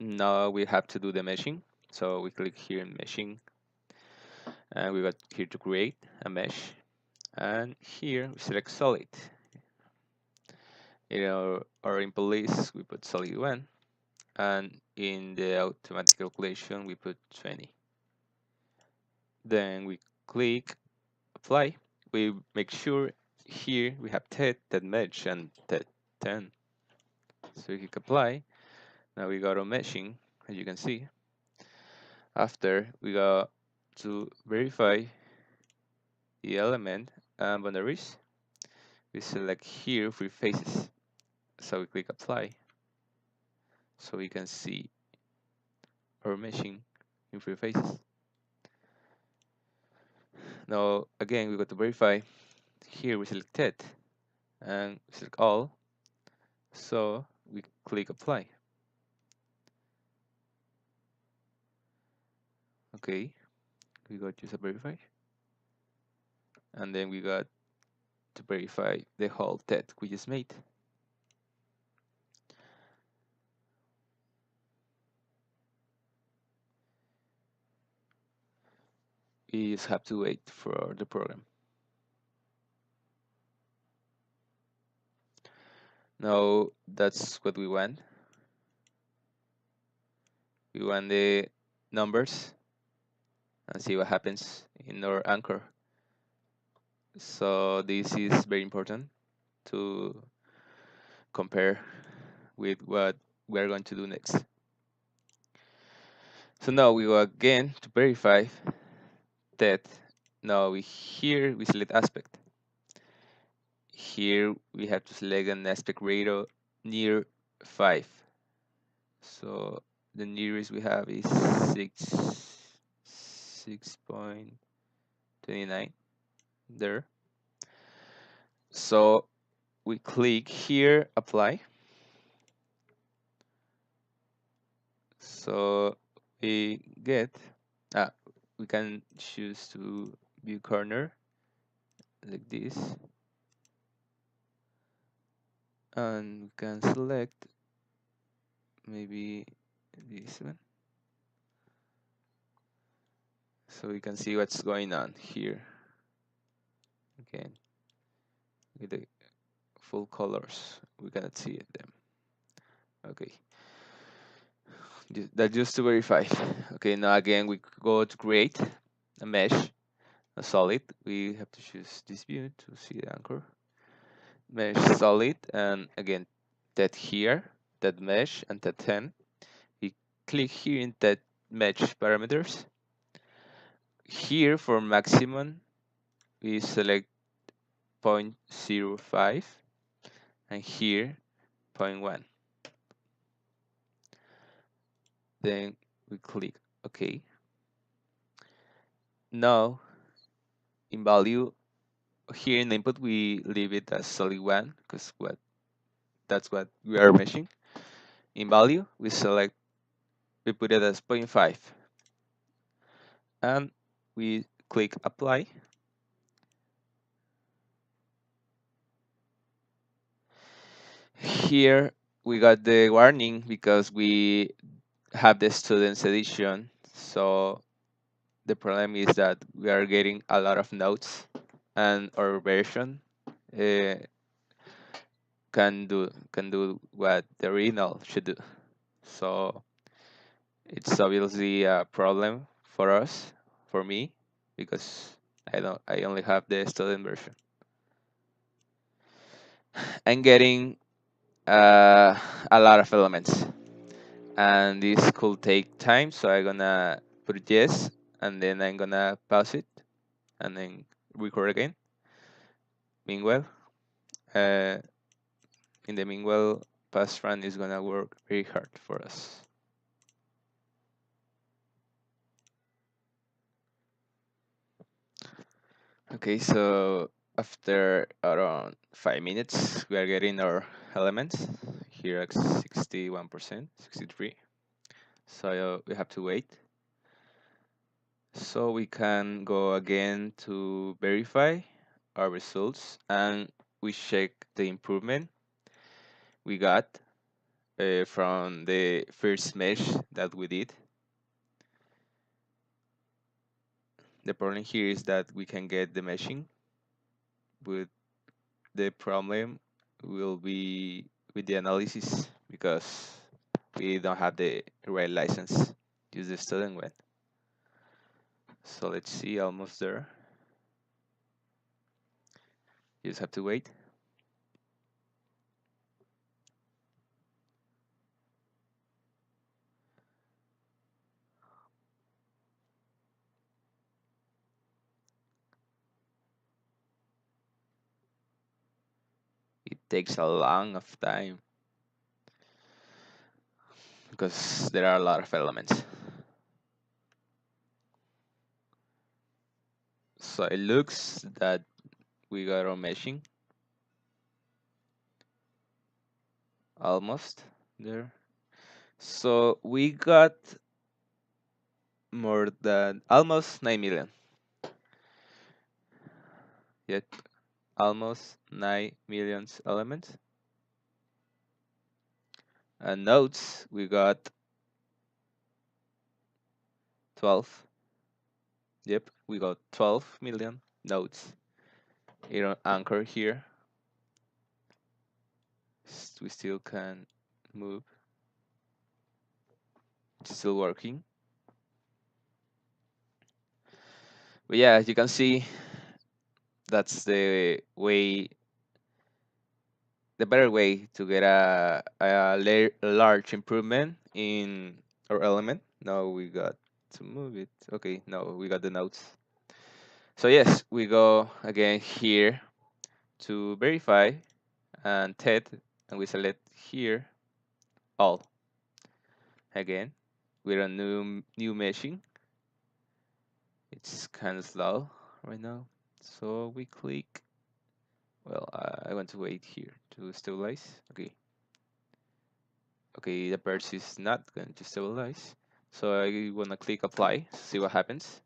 Now we have to do the meshing. So we click here in meshing, and we got here to create a mesh. And here we select solid. In our input list, we put solid 1. And in the automatic calculation, we put 20. Then we click apply. We make sure here we have that mesh and that 10. So we click apply. Now we go to meshing, as you can see. After we go to verify the element and boundaries, we select here 3 faces. So we click apply. So we can see our meshing in 3 faces. Now again we go to verify. Here we select that and select all. So we click apply. Okay, we got user verify. And then we got to verify the whole TED we just made. We just have to wait for the program. Now that's what we want. We want the numbers and see what happens in our anchor. So this is very important to compare with what we're going to do next. So now we go again to verify that. Now here we select aspect. Here we have to select an aspect ratio near 5. So the nearest we have is 6.29 there. So we click here apply. So we can choose to view corner like this, and we can select maybe this one, so we can see what's going on here. Again, with the full colors, we cannot see them. Okay, that's just to verify. Okay, now again we go to create a mesh, a solid. We have to choose this view to see the anchor. Mesh solid, and again that here, that mesh, and that 10. We click here in that mesh parameters. Here for maximum, we select 0.05, and here 0.1. Then we click OK. Now in value, here in input we leave it as solid 1 because that's what we are meshing. In value we put it as 0.5, and we click apply. Here we got the warning because we have the students edition, so the problem is that we are getting a lot of notes, and our version uh, can do what the original should do. So it's obviously a problem for us, for me, because I only have the student version. I'm getting a lot of elements, and this could take time, so I'm gonna put yes, and then I'm gonna pause it and then record again. Meanwhile, uh, in the meanwhile, pass run is gonna work very hard for us. Okay, so after around 5 minutes, we are getting our elements here at 61%, 63. So we have to wait. So we can go again to verify our results, and we check the improvement we got. from the first mesh that we did. The problem here is that we can get the meshing, but the problem will be with the analysis because we don't have the right license. Use the student one. So let's see, almost there. You just have to wait. It takes a long of time because there are a lot of elements. So it looks that we got our meshing almost there. So we got more than almost 9 million. Yet almost 9 million elements. And nodes, we got 12. Yep, we got 12 million nodes. Here on Anchor here. We still can move. It's still working. But yeah, as you can see, that's the way, the better way to get a large improvement in our element. Now we got to move it. Okay, no, we got the nodes. So yes, we go again here to verify and TED, and we select here all. Again, we're on new meshing. It's kind of slow right now, so we click. Well, I want to wait here to stabilize. Okay, the birch is not going to stabilize, so I wanna click apply, see what happens.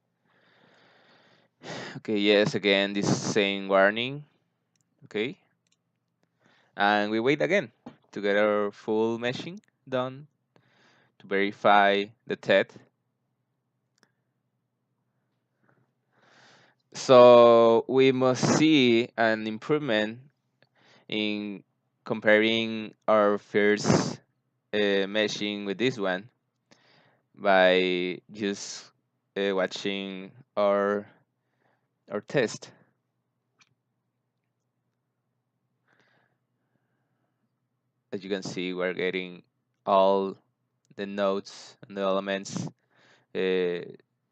Okay, yes, again this same warning. Okay, and we wait again to get our full meshing done to verify the TED. So we must see an improvement in comparing our first meshing with this one by just watching our test. As you can see, we're getting all the nodes and the elements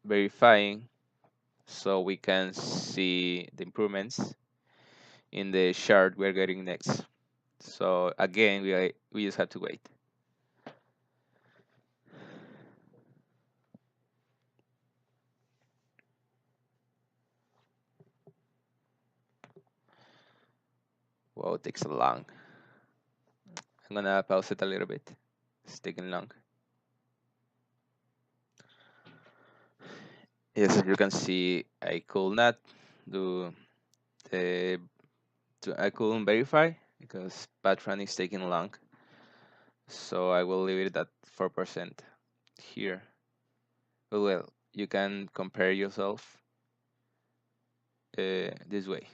verifying, so we can see the improvements in the chart we're getting next. So again, we just have to wait. Wow, it takes a long. I'm gonna pause it a little bit. It's taking long. Yes, as you can see, I could not do the I couldn't verify because Patron is taking long. So I will leave it at 4% here. But well, you can compare yourself this way.